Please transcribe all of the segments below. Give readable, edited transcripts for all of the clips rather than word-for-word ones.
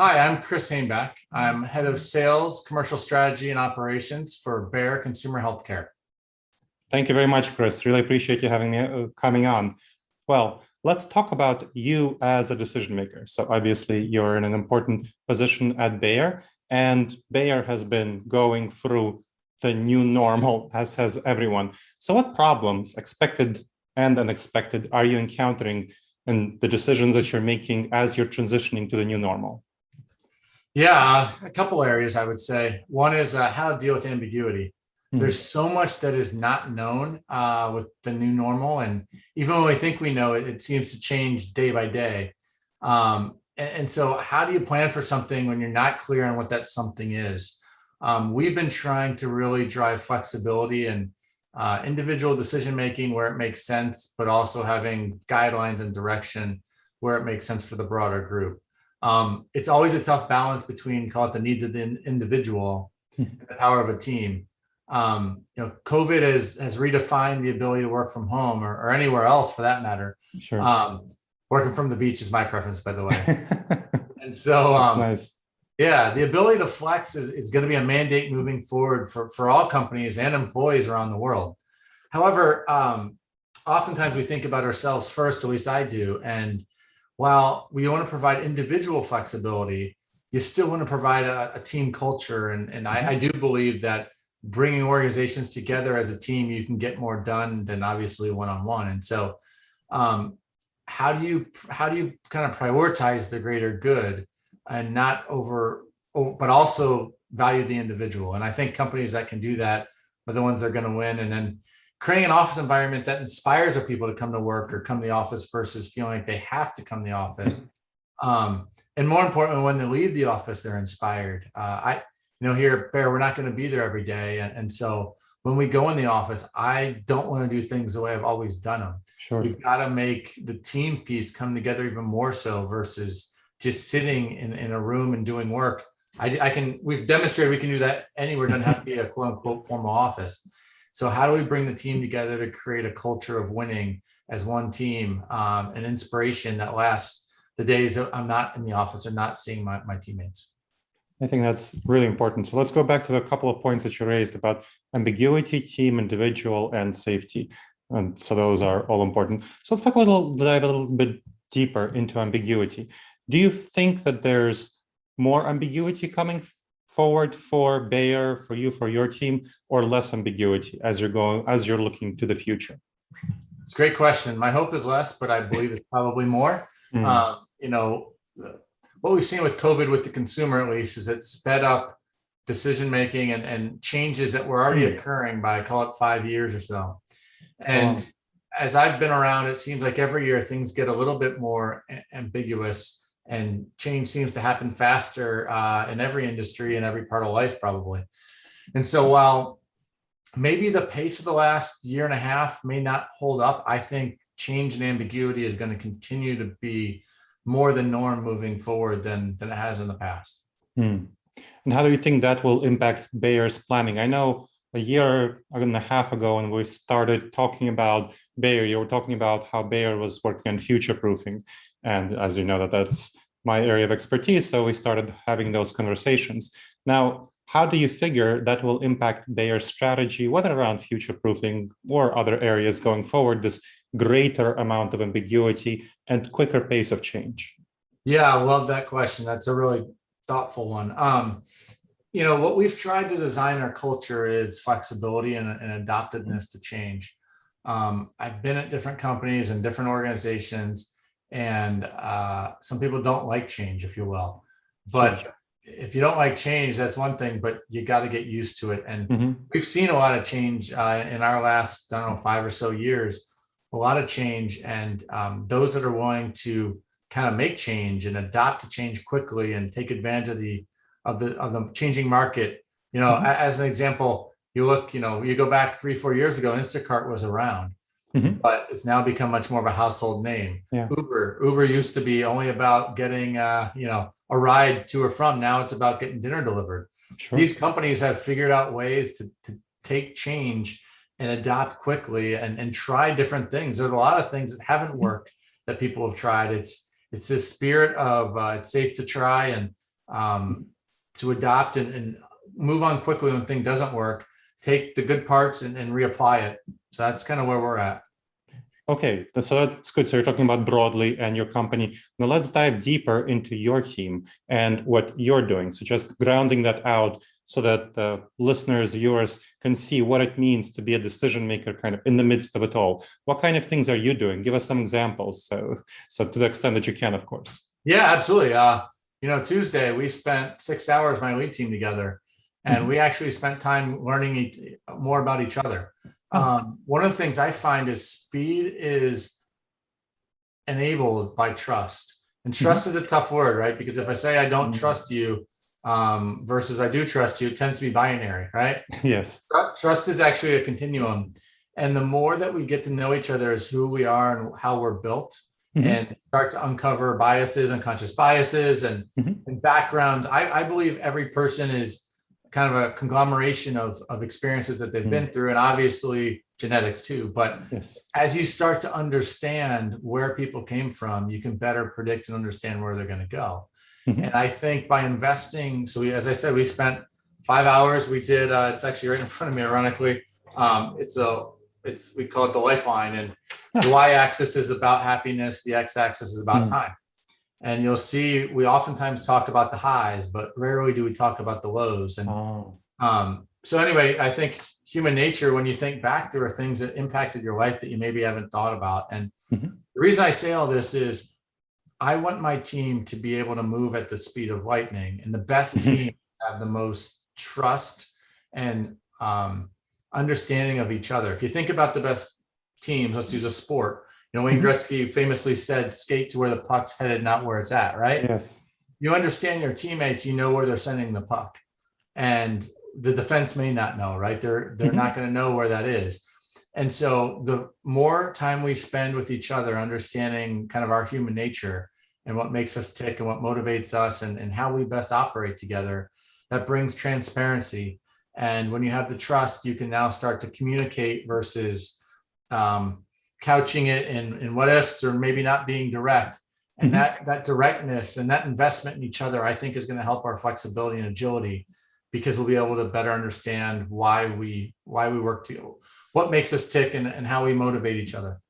Hi, I'm Chris Haimbach. I'm head of sales, commercial strategy, and operations for Bayer Consumer Healthcare. Thank you very much, Chris. Really appreciate you having me coming on. Well, let's talk about you as a decision maker. So obviously you're in an important position at Bayer, and Bayer has been going through the new normal, as has everyone. So what problems, expected and unexpected, are you encountering in the decisions that you're making as you're transitioning to the new normal? Yeah, a couple areas I would say. One is how to deal with ambiguity. Mhm. There's so much that is not known with the new normal. And even when we think we know it, it seems to change day by day. And so, how do you plan for something when you're not clear on what that something is? We've been trying to really drive flexibility and individual decision making where it makes sense, but also having guidelines and direction where it makes sense for the broader group. It's always a tough balance between, call it, the needs of the individual and the power of a team. COVID has redefined the ability to work from home or anywhere else for that matter. Sure. Working from the beach is my preference, by the way. And so, That's nice. yeah, the ability to flex is going to be a mandate moving forward for all companies and employees around the world. However, oftentimes we think about ourselves first, at least I do. And while we want to provide individual flexibility, you still want to provide a team culture. And I do believe that bringing organizations together as a team, you can get more done than obviously one-on-one. And so how do you kind of prioritize the greater good and not but also value the individual? And I think companies that can do that are the ones that are going to win. And then creating an office environment that inspires our people to come to work or come to the office versus feeling like they have to come to the office. And more importantly, when they leave the office, they're inspired. Here at Bayer, we're not going to be there every day. And so when we go in the office, I don't want to do things the way I've always done them. Sure. We've got to make the team piece come together even more so versus just sitting in a room and doing work. We've demonstrated we can do that anywhere. It doesn't have to be a quote unquote formal office. So how do we bring the team together to create a culture of winning as one team, an inspiration that lasts the days that I'm not in the office or not seeing my teammates? I think that's really important. So let's go back to the couple of points that you raised about ambiguity, team, individual, and safety. And so those are all important. So let's dive a little bit deeper into ambiguity. Do you think that there's more ambiguity coming forward for Bayer, for you, for your team, or less ambiguity as you're looking to the future? It's a great question. My hope is less, but I believe it's probably more. What we've seen with COVID with the consumer, at least, is it sped up decision making and changes that were already occurring by, call it, 5 years or so. And as I've been around, it seems like every year things get a little bit more ambiguous and change seems to happen faster in every industry and every part of life, probably. And so while maybe the pace of the last year and a half may not hold up, I think change and ambiguity is going to continue to be more the norm moving forward than it has in the past. And how do you think that will impact Bayer's planning? I know a year and a half ago when we started talking about Bayer, you were talking about how Bayer was working on future proofing. And as you know, that's my area of expertise. So we started having those conversations. Now, how do you figure that will impact Bayer's strategy, whether around future proofing or other areas going forward, this greater amount of ambiguity and quicker pace of change? Yeah, I love that question. That's a really thoughtful one. What we've tried to design our culture is flexibility and adaptiveness to change. I've been at different companies and different organizations, and some people don't like change, if you will. But sure, if you don't like change, that's one thing, but you got to get used to it. And we've seen a lot of change in our last, 5 or so years, a lot of change. And those that are willing to kind of make change and adopt to change quickly and take advantage of the changing market. As an example, you go back 3-4 years ago, Instacart was around. But it's now become much more of a household name. Yeah. Uber used to be only about getting a ride to or from. Now it's about getting dinner delivered. Sure. These companies have figured out ways to take change and adapt quickly and try different things. There's a lot of things that haven't worked that people have tried. It's this spirit of it's safe to try, and to adopt and move on quickly when thing doesn't work, take the good parts and reapply it. So that's kind of where we're at. Okay, so that's good. So you're talking about broadly and your company. Now let's dive deeper into your team and what you're doing. So just grounding that out so that the listeners, viewers can see what it means to be a decision maker kind of in the midst of it all. What kind of things are you doing? Give us some examples. So to the extent that you can, of course. Yeah, absolutely. Tuesday we spent 6 hours, my lead team together, and we actually spent time learning more about each other. One of the things I find is speed is enabled by trust. And trust is a tough word, right? Because if I say I don't trust you versus I do trust you, it tends to be binary, right? Yes. Trust is actually a continuum. And the more that we get to know each other as who we are and how we're built, and start to uncover biases, unconscious biases, and background, I believe every person is kind of a conglomeration of experiences that they've been through, and obviously genetics too. But as you start to understand where people came from, you can better predict and understand where they're going to go. And I think by investing, so as I said, we spent 5 hours. We did, it's actually right in front of me, ironically. We call it the lifeline, and the y-axis is about happiness. The x-axis is about time. And you'll see, we oftentimes talk about the highs, but rarely do we talk about the lows. And so anyway, I think human nature, when you think back, there are things that impacted your life that you maybe haven't thought about. And the reason I say all this is I want my team to be able to move at the speed of lightning, and the best team have the most trust and understanding of each other. If you think about the best teams, let's use a sport. Wayne Gretzky famously said, skate to where the puck's headed, not where it's at, right? Yes. You understand your teammates, you know where they're sending the puck. And the defense may not know, right? They're not going to know where that is. And so the more time we spend with each other, understanding kind of our human nature and what makes us tick and what motivates us and how we best operate together, that brings transparency. And when you have the trust, you can now start to communicate versus couching it in what ifs or maybe not being direct. And that directness and that investment in each other, I think, is going to help our flexibility and agility, because we'll be able to better understand why we work together, what makes us tick, and how we motivate each other.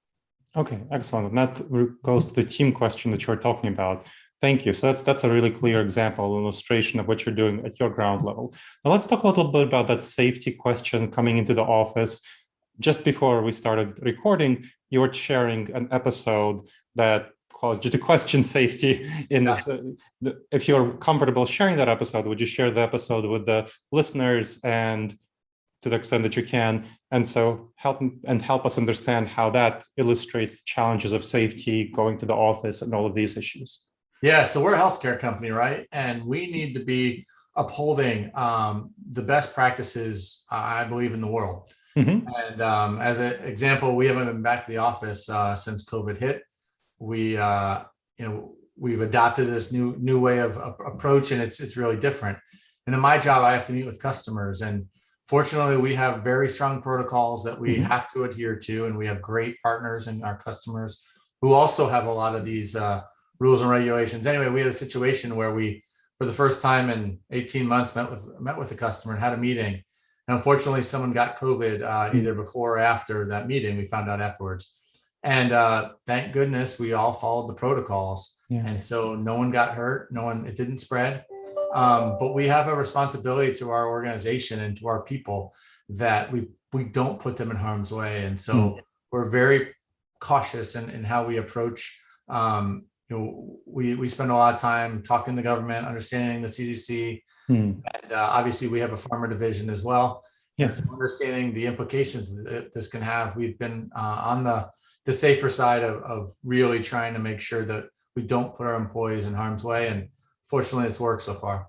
Okay, excellent. And that goes to the team question that you're talking about. Thank you. So that's a really clear example, illustration of what you're doing at your ground level. Now let's talk a little bit about that safety question coming into the office. Just before we started recording, you were sharing an episode that caused you to question safety in this. If you're comfortable sharing that episode, would you share the episode with the listeners and to the extent that you can? And so help us understand how that illustrates the challenges of safety, going to the office, and all of these issues. Yeah, so we're a healthcare company, right? And we need to be upholding the best practices, I believe, in the world. And as an example, we haven't been back to the office since COVID hit. We've adopted this new way of approach, and it's really different. And in my job, I have to meet with customers, and fortunately, we have very strong protocols that we have to adhere to, and we have great partners and our customers who also have a lot of these rules and regulations. Anyway, we had a situation where we, for the first time in 18 months, met with a customer and had a meeting. And unfortunately, someone got COVID either before or after that meeting. We found out afterwards. And thank goodness we all followed the protocols. And so no one got hurt. It didn't spread. But we have a responsibility to our organization and to our people that we don't put them in harm's way. And so we're very cautious in how we approach. We spend a lot of time talking to the government, understanding the CDC, and obviously we have a pharma division as well. Yes. So understanding the implications that this can have. We've been on the safer side of really trying to make sure that we don't put our employees in harm's way. And fortunately, it's worked so far.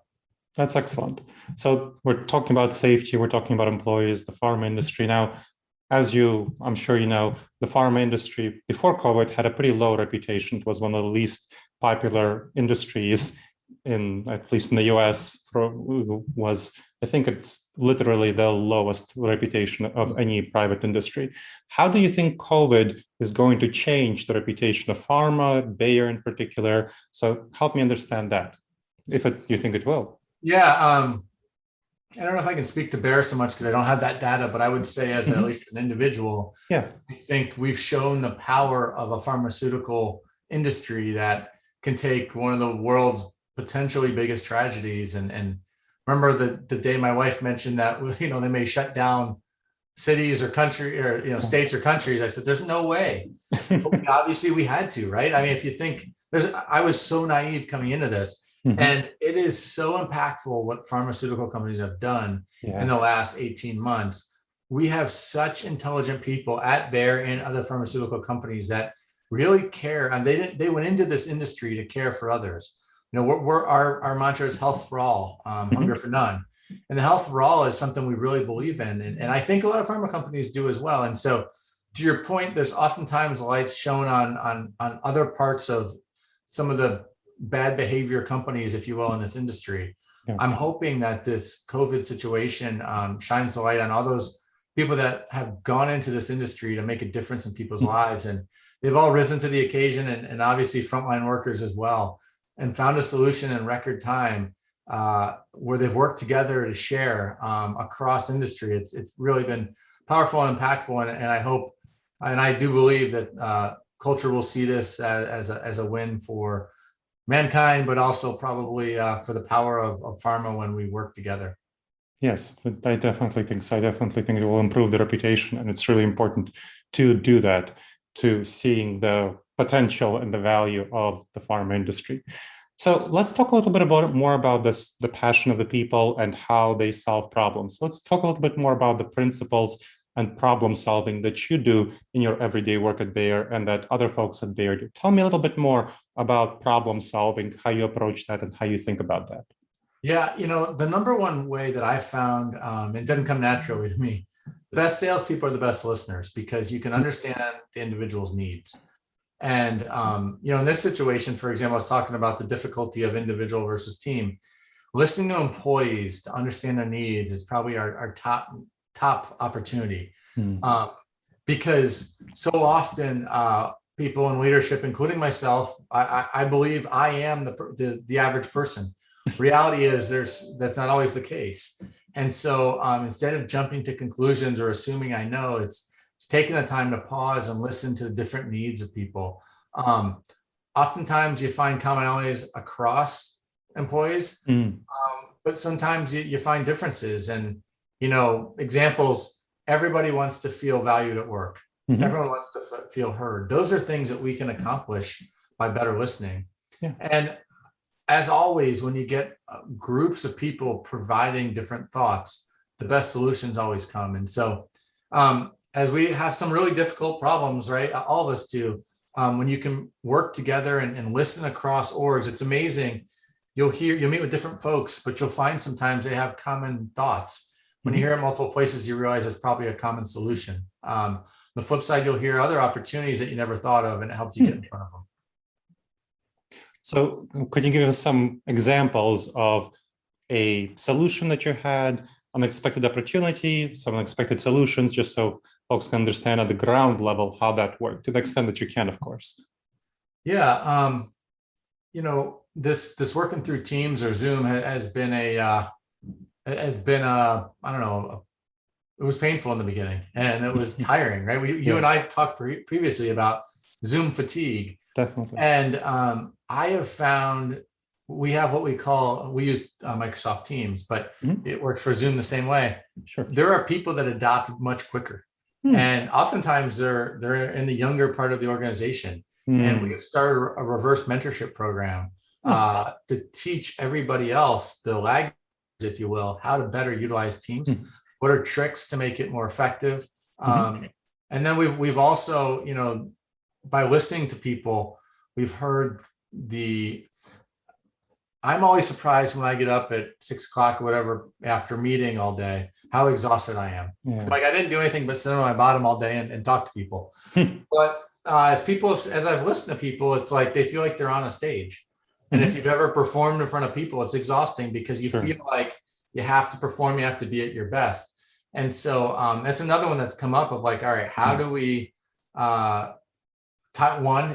That's excellent. So we're talking about safety, we're talking about employees, the pharma industry. Now, as I'm sure you know, the pharma industry before COVID had a pretty low reputation. It was one of the least popular industries at least in the US, I think it's literally the lowest reputation of any private industry. How do you think COVID is going to change the reputation of pharma, Bayer in particular? So help me understand that. you think it will. Yeah. I don't know if I can speak to Bayer so much because I don't have that data, but I would say as at least an individual, Yeah. I think we've shown the power of a pharmaceutical industry that can take one of the world's potentially biggest tragedies. And remember the day my wife mentioned that, they may shut down cities or country or, states or countries. I said, there's no way. But obviously we had to, right? I mean, if you think I was so naive coming into this. And it is so impactful what pharmaceutical companies have done in the last 18 months. We have such intelligent people at Bayer and other pharmaceutical companies that really care. And they went into this industry to care for others. Our mantra is health for all, hunger for none. And the health for all is something we really believe in. And I think a lot of pharma companies do as well. And so to your point, there's oftentimes lights shown on other parts of some of the bad behavior companies, if you will, in this industry. Yeah. I'm hoping that this COVID situation shines the light on all those people that have gone into this industry to make a difference in people's lives. And they've all risen to the occasion, and obviously frontline workers as well, and found a solution in record time where they've worked together to share across industry. It's really been powerful and impactful. And I hope, and I do believe that culture will see this as a win for mankind, but also probably for the power of pharma when we work together. Yes, I definitely think so. I definitely think it will improve the reputation, and it's really important to do that, to seeing the potential and the value of the pharma industry. So let's talk a little bit more about this, the passion of the people and how they solve problems. Let's talk a little bit more about the principles and problem solving that you do in your everyday work at Bayer and that other folks at Bayer do. Tell me a little bit more about problem solving, how you approach that and how you think about that. Yeah, the number one way that I found, it doesn't come naturally to me, the best salespeople are the best listeners because you can understand the individual's needs. And, in this situation, for example, I was talking about the difficulty of individual versus team. Listening to employees to understand their needs is probably our top opportunity. Because so often people in leadership, including myself, I believe I am the average person. Reality is that's not always the case. And so instead of jumping to conclusions or assuming I know, it's taking the time to pause and listen to the different needs of people. Oftentimes you find commonalities across employees, but sometimes you find differences. And examples, everybody wants to feel valued at work. Everyone wants to feel heard. Those are things that we can accomplish by better listening. Yeah. And as always, when you get groups of people providing different thoughts, the best solutions always come. And so as we have some really difficult problems, right? All of us do. When you can work together and listen across orgs, it's amazing. You'll meet with different folks, but you'll find sometimes they have common thoughts. When you hear it multiple places, you realize it's probably a common solution. The flip side, you'll hear other opportunities that you never thought of, and it helps you get in front of them. So could you give us some examples of a solution that you had, unexpected opportunity, some unexpected solutions, just so folks can understand at the ground level how that worked, to the extent that you can, of course? Yeah, this working through Teams or Zoom has been I don't know, it was painful in the beginning and it was tiring, right? You and I talked previously about Zoom fatigue. Definitely. And I have found we use Microsoft Teams, but it works for Zoom the same way. Sure. There are people that adopt much quicker. And oftentimes they're in the younger part of the organization. And we have started a reverse mentorship program to teach everybody else, the lag, if you will, how to better utilize Teams. What are tricks to make it more effective? And then we've also, by listening to people, we've heard I'm always surprised when I get up at 6 o'clock or whatever after meeting all day, how exhausted I am. Yeah. It's like I didn't do anything but sit on my bottom all day and talk to people. But as I've listened to people, it's like they feel like they're on a stage. And if you've ever performed in front of people, it's exhausting because you feel like you have to perform, you have to be at your best. And so that's another one that's come up of like, all right, how do we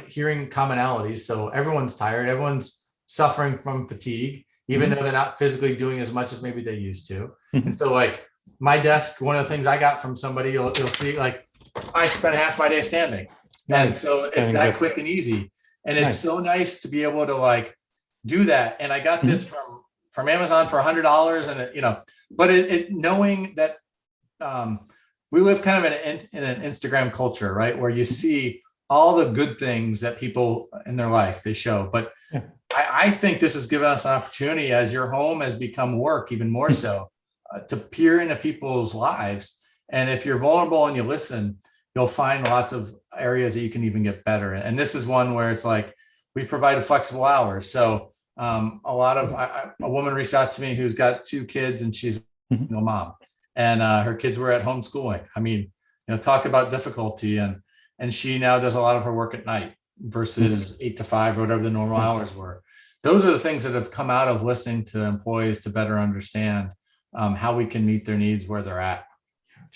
hearing commonalities. So everyone's tired, everyone's suffering from fatigue. even though they're not physically doing as much as maybe they used to. Mhm. And so like my desk, one of the things I got from somebody, you'll see like I spend half my day standing. And Nice. so it's Standing that desk. quick and easy. And it's Nice. so nice to be able to like do that. And I got this from Amazon for $100 and but it knowing that we live kind of in an Instagram culture, right? Where you see all the good things that people in their life they show. But Yeah. I think this has given us an opportunity as your home has become work even more so to peer into people's lives. And if you're vulnerable and you listen, you'll find lots of areas that you can even get better. And this is one where it's like, we provided flexible hours. So a lot of, a woman reached out to me who's got 2 kids and she's a mom and her kids were at homeschooling. I mean, talk about difficulty and she now does a lot of her work at night versus 8 to 5 or whatever the normal hours were. Those are the things that have come out of listening to employees to better understand how we can meet their needs where they're at.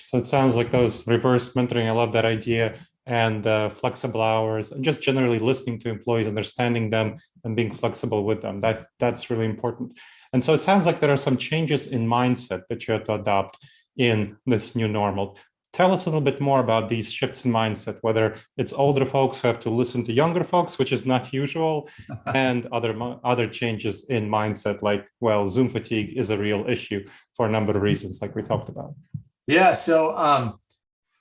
So it sounds like those reverse mentoring, I love that idea, and flexible hours, and just generally listening to employees, understanding them and being flexible with them. That's really important. And so it sounds like there are some changes in mindset that you have to adopt in this new normal. Tell us a little bit more about these shifts in mindset, whether it's older folks who have to listen to younger folks, which is not usual, and other changes in mindset, like, well, Zoom fatigue is a real issue for a number of reasons, like we talked about. Yeah, so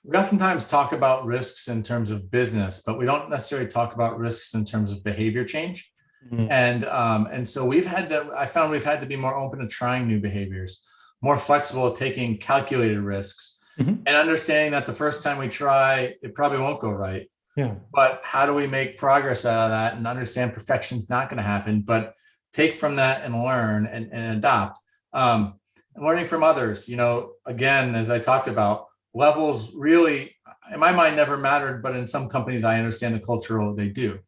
we oftentimes talk about risks in terms of business, but we don't necessarily talk about risks in terms of behavior change. And so I found we've had to be more open to trying new behaviors, more flexible at taking calculated risks. And understanding that the first time we try, it probably won't go right. Yeah. But how do we make progress out of that and understand perfection's not going to happen, but take from that and learn and adopt. Learning from others, again, as I talked about, levels really, in my mind, never mattered, but in some companies, I understand the cultural they do.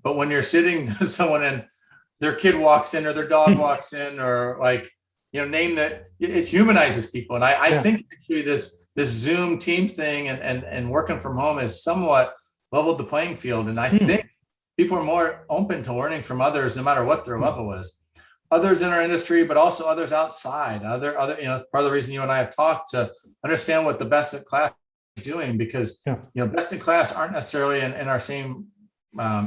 But when you're sitting to someone and their kid walks in or their dog walks in or like, name that, it humanizes people. And I think actually this Zoom team thing and working from home has somewhat leveled the playing field. And I think people are more open to learning from others, no matter what their level is. Others in our industry, but also others outside. Other, part of the reason you and I have talked to understand what the best in class is doing, because best in class aren't necessarily in our same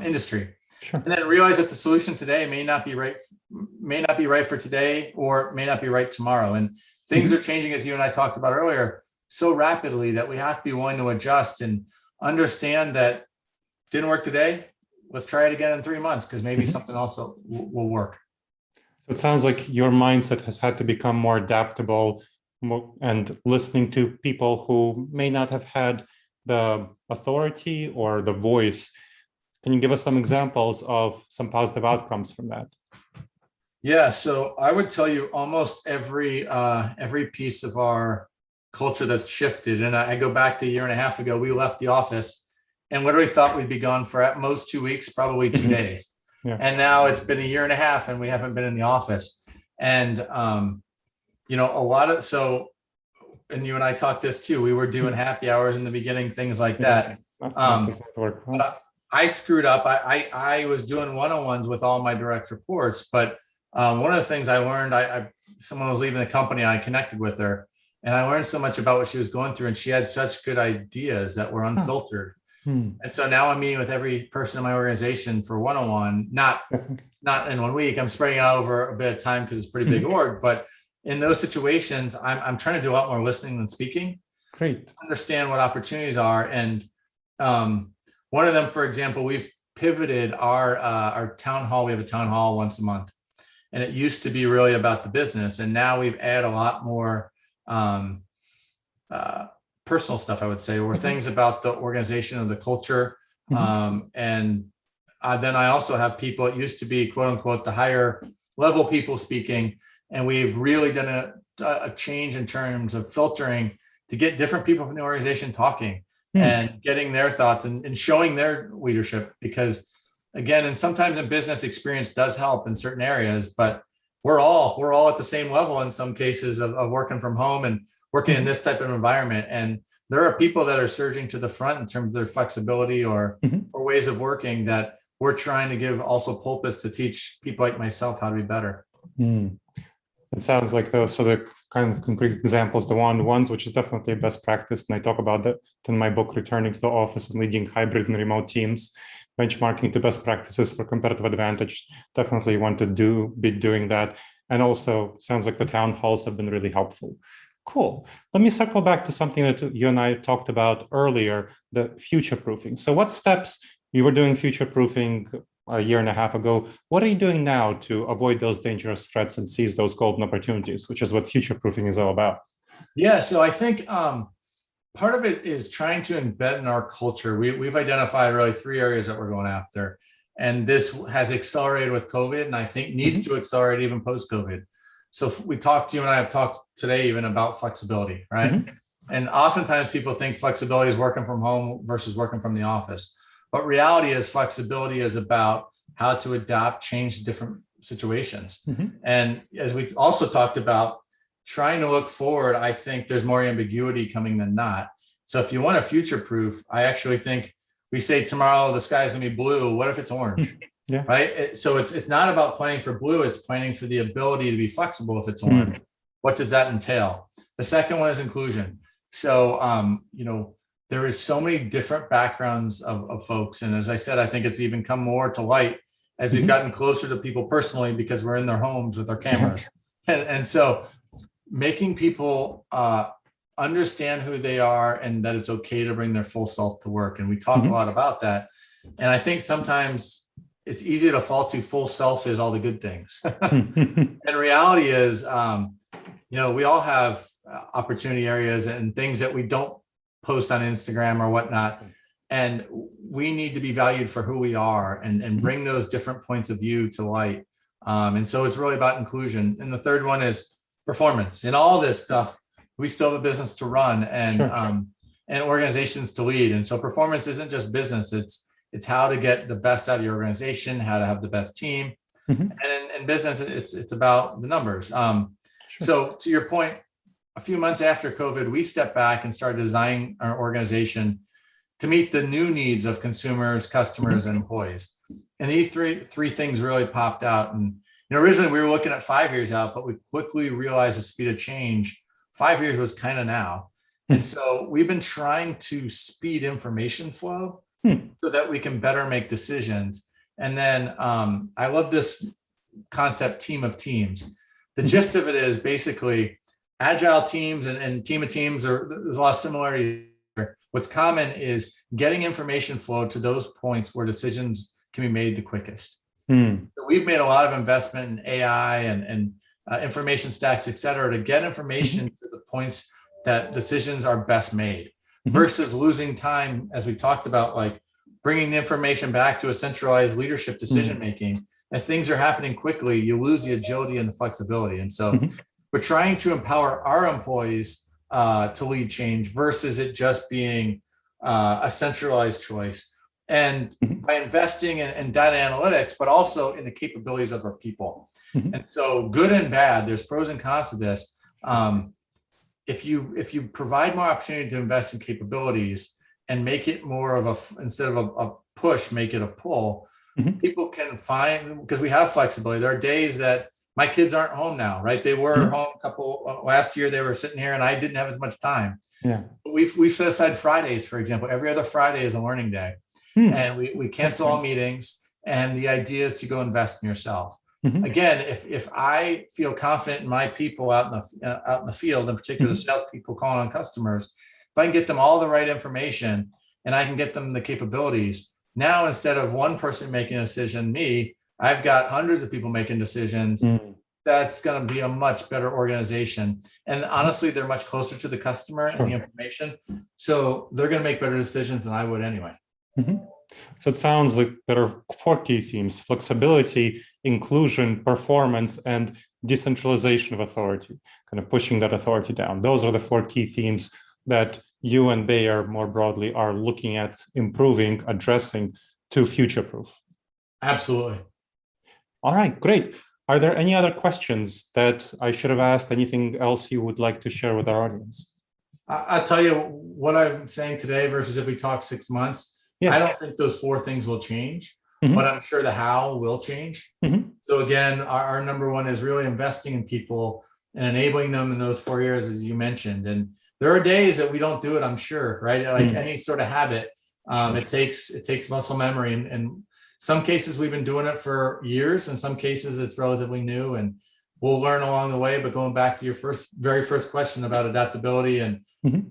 industry. Sure. And then realize that the solution today may not be right for today, or may not be right tomorrow. And things are changing, as you and I talked about earlier, so rapidly that we have to be willing to adjust and understand that didn't work today. Let's try it again in 3 months, because maybe something else will work. So it sounds like your mindset has had to become more adaptable and listening to people who may not have had the authority or the voice. Can you give us some examples of some positive outcomes from that? Yeah, so I would tell you almost every piece of our culture that's shifted. And I go back to a year and a half ago, we left the office and literally thought we'd be gone for at most 2 weeks, probably 2 days. Yeah. And now it's been a year and a half and we haven't been in the office. And, and you and I talked this too, we were doing happy hours in the beginning, things like that. But I screwed up. I was doing one-on-ones with all my direct reports, but one of the things I learned, someone was leaving the company, I connected with her, and I learned so much about what she was going through, and she had such good ideas that were unfiltered. And so now I'm meeting with every person in my organization for one-on-one, not in 1 week. I'm spreading out over a bit of time because it's a pretty big org, but in those situations, I'm trying to do a lot more listening than speaking. Great. Understand what opportunities are. And one of them, for example, we've pivoted our town hall. We have a town hall once a month, and it used to be really about the business. And now we've added a lot more personal stuff, I would say, or things about the organization or the culture. And then I also have people, it used to be quote unquote, the higher level people speaking. And we've really done a change in terms of filtering to get different people from the organization talking and getting their thoughts and showing their leadership, because again, and sometimes in business, experience does help in certain areas, but we're all at the same level in some cases of working from home and working in this type of environment. And there are people that are surging to the front in terms of their flexibility or ways of working that we're trying to give also pulpits to teach people like myself how to be better. Mm. It sounds like those. So the kind of concrete examples, the ones which is definitely a best practice, and I talk about that in my book, Returning to the Office and Leading Hybrid and Remote Teams, benchmarking to best practices for competitive advantage. Definitely want to be doing that. And also sounds like the town halls have been really helpful. Cool. Let me circle back to something that you and I talked about earlier, the future proofing. So what steps you were doing future proofing a year and a half ago? What are you doing now to avoid those dangerous threats and seize those golden opportunities, which is what future proofing is all about? Yeah, so I think part of it is trying to embed in our culture. We've identified really 3 areas that we're going after. And this has accelerated with COVID, and I think needs to accelerate even post-COVID. So you and I have talked today even about flexibility, right? And oftentimes people think flexibility is working from home versus working from the office. But reality is flexibility is about how to adapt, change to different situations. And as we also talked about, trying to look forward, I think there's more ambiguity coming than not. So if you want a future proof, I actually think we say tomorrow the sky's gonna be blue. What if it's orange? Yeah. Right. So it's not about planning for blue, it's planning for the ability to be flexible if it's orange. What does that entail? The second one is inclusion. So there is so many different backgrounds of folks. And as I said, I think it's even come more to light as we've gotten closer to people personally because we're in their homes with our cameras. And so making people understand who they are and that it's okay to bring their full self to work. And we talk a lot about that. And I think sometimes it's easy to fall to full self is all the good things. And reality is, we all have opportunity areas and things that we don't post on Instagram or whatnot. And we need to be valued for who we are and bring those different points of view to light. And so it's really about inclusion. And the third one is performance. In all this stuff, we still have a business to run and organizations to lead. And so performance isn't just business. It's how to get the best out of your organization, how to have the best team. And in business, it's about the numbers. So to your point, a few months after COVID, we stepped back and started designing our organization to meet the new needs of consumers, customers, and employees. And these three things really popped out. And originally we were looking at 5 years out, but we quickly realized the speed of change. 5 years was kind of now. And so we've been trying to speed information flow so that we can better make decisions. And then I love this concept, team of teams. The gist of it is basically agile teams and team of teams, there's a lot of similarities. What's common is getting information flow to those points where decisions can be made the quickest. So we've made a lot of investment in AI and information stacks, et cetera, to get information to the points that decisions are best made versus losing time, as we talked about, like bringing the information back to a centralized leadership decision-making. If things are happening quickly, you lose the agility and the flexibility. And so we're trying to empower our employees to lead change versus it just being a centralized choice. And by investing in data analytics, but also in the capabilities of our people. And so good and bad, there's pros and cons to this. If you provide more opportunity to invest in capabilities and make it more of instead of a push, make it a pull, people can find, because we have flexibility. There are days that my kids aren't home now, right? They were home last year, they were sitting here and I didn't have as much time. But we've set aside Fridays, for example. Every other Friday is a learning day. And we cancel all meetings. And the idea is to go invest in yourself. Again, if I feel confident in my people out in the field, in particular the salespeople calling on customers, if I can get them all the right information and I can get them the capabilities, now instead of one person making a decision, I've got hundreds of people making decisions. That's going to be a much better organization. And honestly, they're much closer to the customer and the information. So they're going to make better decisions than I would anyway. So it sounds like there are 4 key themes: flexibility, inclusion, performance, and decentralization of authority, kind of pushing that authority down. Those are the 4 key themes that you and Bayer more broadly are looking at improving, addressing to future-proof. Absolutely. All right, great. Are there any other questions that I should have asked? Anything else you would like to share with our audience? I'll tell you what I'm saying today versus if we talk 6 months. I don't think those 4 things will change, but I'm sure the how will change. So again, our number one is really investing in people and enabling them in those 4 areas, as you mentioned. And there are days that we don't do it, I'm sure, right? Like any sort of habit, it takes muscle memory. And some cases we've been doing it for years, in some cases it's relatively new, and we'll learn along the way. But going back to your very first question about adaptability, and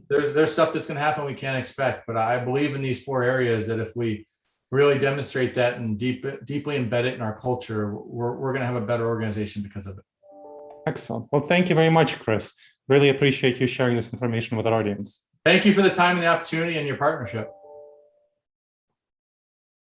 there's stuff that's going to happen we can't expect. But I believe in these 4 areas that if we really demonstrate that and deeply embed it in our culture, we're going to have a better organization because of it. Excellent. Well, thank you very much, Chris. Really appreciate you sharing this information with our audience. Thank you for the time and the opportunity and your partnership.